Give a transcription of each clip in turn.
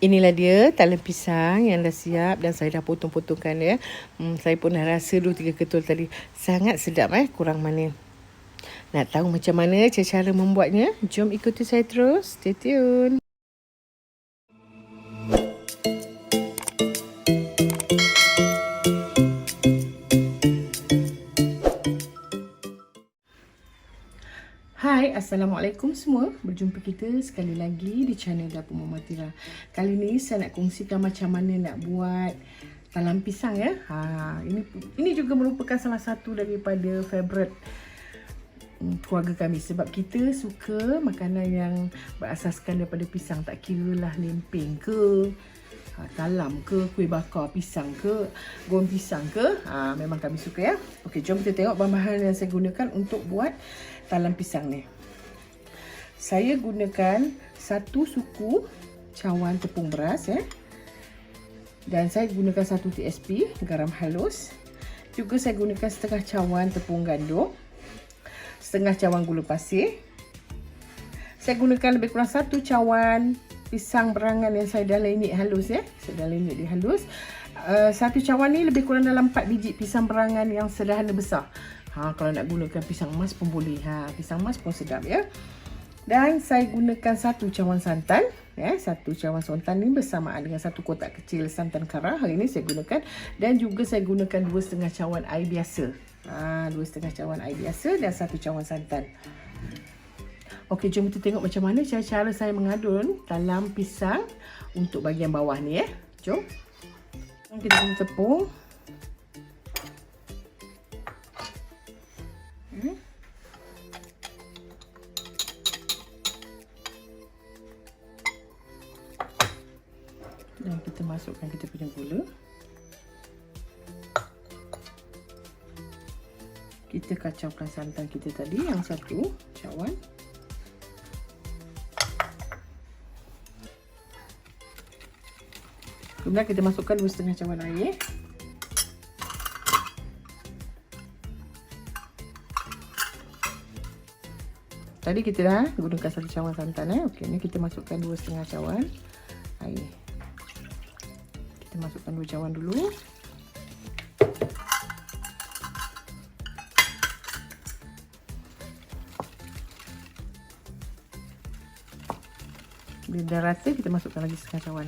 Inilah dia talam pisang yang dah siap dan saya dah potong-potongkan dia. Saya pun dah rasa 2-3 ketul tadi. Sangat sedap kurang manis. Nak tahu macam mana cara membuatnya? Jom ikuti saya terus. Stay tune. Hai, Assalamualaikum semua. Berjumpa kita sekali lagi di channel Dapur Mama Tira. Kali ni saya nak kongsikan macam mana nak buat talam pisang ya. Ini juga merupakan salah satu daripada favourite keluarga kami sebab kita suka makanan yang berasaskan daripada pisang, tak kira lah lempeng ke, talam ke, kuih bakar pisang ke, goreng pisang ke, memang kami suka ya. Okey, jom kita tengok bahan-bahan yang saya gunakan untuk buat talam pisang ni. Saya gunakan 1 suku cawan tepung beras dan saya gunakan 1 TSP garam halus. Juga saya gunakan setengah cawan tepung gandum, setengah cawan gula pasir. Saya gunakan lebih kurang 1 cawan pisang berangan yang saya dah lainit halus Saya dah lainit dia halus. 1 cawan ni lebih kurang dalam 4 biji pisang berangan yang sederhana besar. Kalau nak gunakan pisang emas pun boleh. Pisang emas pun sedap ya. Dan saya gunakan 1 cawan santan. 1 cawan santan ni bersamaan dengan 1 kotak kecil santan kara. Hari ni saya gunakan. Dan juga saya gunakan 2,5 cawan air biasa. 2,5 cawan air biasa dan 1 cawan santan. Okey, jom kita tengok macam mana cara saya mengadun talam pisang untuk bahagian bawah ni Jom. Kita guna tepung. Dan kita masukkan kita punya gula. Kita kacaukan santan kita tadi yang 1 cawan. Kemudian kita masukkan 2,5 cawan air. Tadi kita dah gunakan 1 cawan santan Okey, ni kita masukkan 2,5 cawan air. Kita masukkan 2 cawan dulu. Bila dah rata, kita masukkan lagi setengah cawan.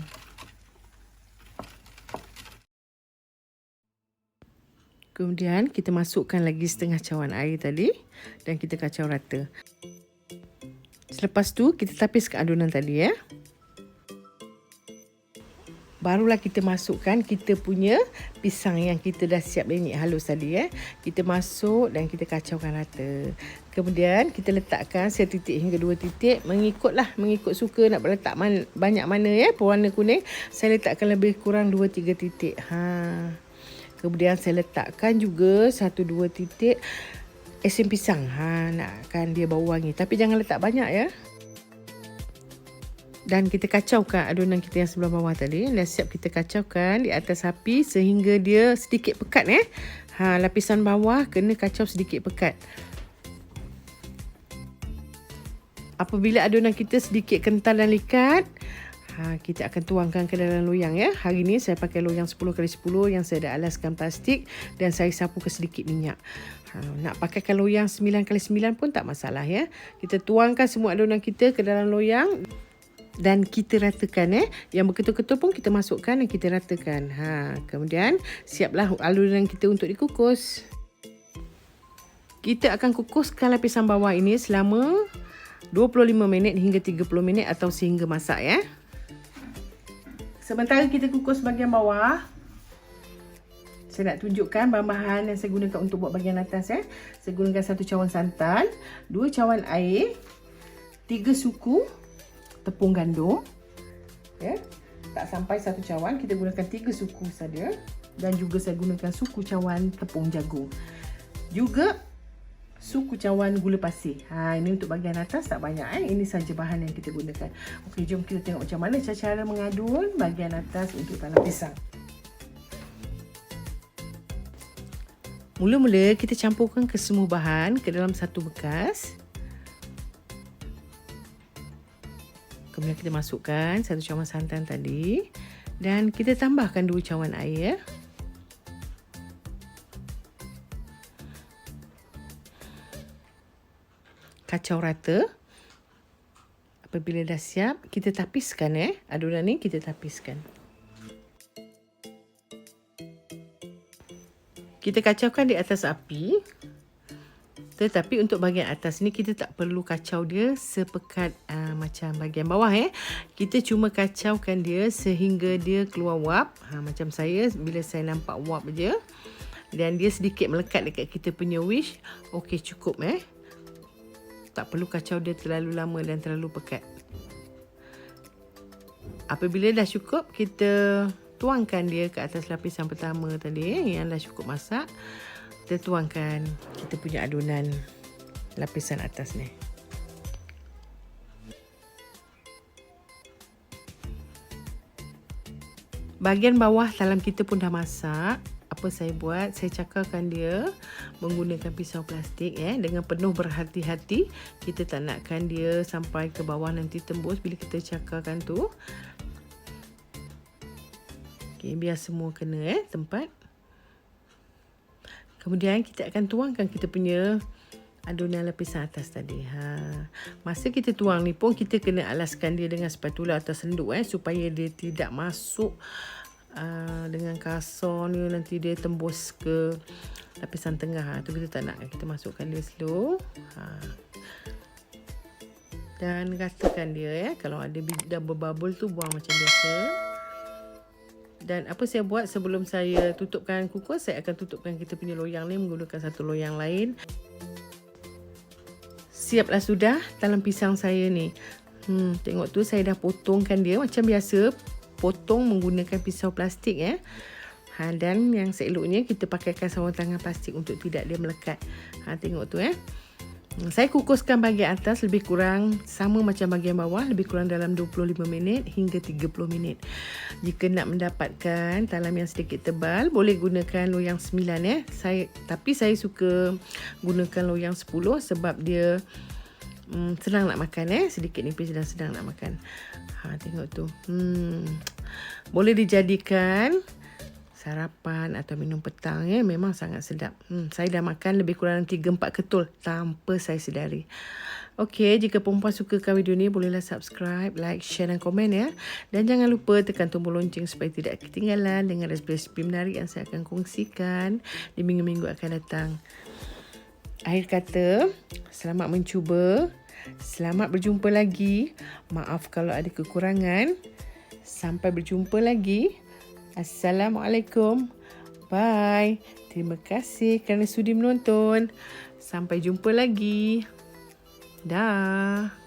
Kemudian kita masukkan lagi setengah cawan air tadi dan kita kacau rata. Selepas tu kita tapiskan adunan tadi Barulah kita masukkan kita punya pisang yang kita dah siap lainit halus tadi Kita masuk dan kita kacaukan rata. Kemudian kita letakkan 1 titik hingga 2 titik mengikut suka nak letak banyak mana pewarna kuning. Saya letakkan lebih kurang 2-3 titik. Kemudian saya letakkan juga 1-2 titik esen pisang. Nakkan dia bau wangi. Tapi jangan letak banyak Dan kita kacaukan adunan kita yang sebelah bawah tadi. Dah siap kita kacaukan di atas api sehingga dia sedikit pekat lapisan bawah kena kacau sedikit pekat. Apabila adunan kita sedikit kental dan likat, kita akan tuangkan ke dalam loyang Hari ni saya pakai loyang 10x10 yang saya dah alaskan plastik dan saya sapukan sedikit minyak. Nak pakaikan loyang 9x9 pun tak masalah Kita tuangkan semua adunan kita ke dalam loyang dan kita ratakan Yang berketul-ketul pun kita masukkan dan kita ratakan. Kemudian siaplah adunan kita untuk dikukus. Kita akan kukuskan lapisan bawah ini selama 25 minit hingga 30 minit atau sehingga masak Sementara kita kukus bahagian bawah, saya nak tunjukkan bahan-bahan yang saya gunakan untuk buat bahagian atas Saya gunakan 1 cawan santan, 2 cawan air, 3 suku tepung gandum tak sampai 1 cawan, kita gunakan 3 suku saja. Dan juga saya gunakan suku cawan tepung jagung, juga suku cawan gula pasir. Ini untuk bahagian atas tak banyak Ini saja bahan yang kita gunakan. Okey, jom kita tengok macam mana cara mengadun bahagian atas untuk talam pisang. Mula-mula kita campurkan ke semua bahan ke dalam satu bekas. Kemudian kita masukkan 1 cawan santan tadi. Dan kita tambahkan 2 cawan air. Kacau rata. Apabila dah siap, kita tapiskan adunan ni kita tapiskan. Kita kacaukan di atas api. Tetapi untuk bahagian atas ni kita tak perlu kacau dia sepekat macam bahagian bawah Kita cuma kacaukan dia sehingga dia keluar wap. Macam saya, bila saya nampak wap je dan dia sedikit melekat dekat kita punya wish, okey cukup Tak perlu kacau dia terlalu lama dan terlalu pekat. Apabila dah cukup, kita tuangkan dia ke atas lapisan pertama tadi yang dah cukup masak. Kita tuangkan kita punya adunan lapisan atas ni. Bahagian bawah talam kita pun dah masak. Apa saya buat? Saya cakarkan dia menggunakan pisau plastik dengan penuh berhati-hati. Kita tak nakkan dia sampai ke bawah nanti tembus bila kita cakarkan tu. Okey, biar semua kena tempat. Kemudian kita akan tuangkan kita punya adunan lapisan atas tadi. Masa kita tuang ni pun kita kena alaskan dia dengan spatula atau senduk supaya dia tidak masuk dengan kasar ni nanti dia tembus ke lapisan tengah. Tu kita tak nak. Kita masukkan dia slow. Dan ratakan dia kalau ada dah berbubble tu buang macam biasa. Dan apa saya buat sebelum saya tutupkan kukus, saya akan tutupkan kita punya loyang ni menggunakan satu loyang lain. Siaplah sudah talam pisang saya ni. Tengok tu saya dah potongkan dia macam biasa. Potong menggunakan pisau plastik Dan yang seeloknya kita pakaikan sarung tangan plastik untuk tidak dia melekat. Tengok tu Saya kukuskan bahagian atas lebih kurang sama macam bahagian bawah, lebih kurang dalam 25 minit hingga 30 minit. Jika nak mendapatkan talam yang sedikit tebal, boleh gunakan loyang 9 Tapi saya suka gunakan loyang 10 sebab dia senang nak makan sedikit nipis dan senang nak makan. Tengok tu. Boleh dijadikan sarapan atau minum petang memang sangat sedap. Saya dah makan lebih kurang 3-4 ketul tanpa saya sedari. Okey, jika perempuan sukakan video ni bolehlah subscribe, like, share dan komen Dan jangan lupa tekan tombol lonceng supaya tidak ketinggalan dengan resipi menarik yang saya akan kongsikan di minggu-minggu akan datang. Akhir kata, selamat mencuba. Selamat berjumpa lagi. Maaf kalau ada kekurangan. Sampai berjumpa lagi. Assalamualaikum. Bye. Terima kasih kerana sudi menonton. Sampai jumpa lagi. Dah.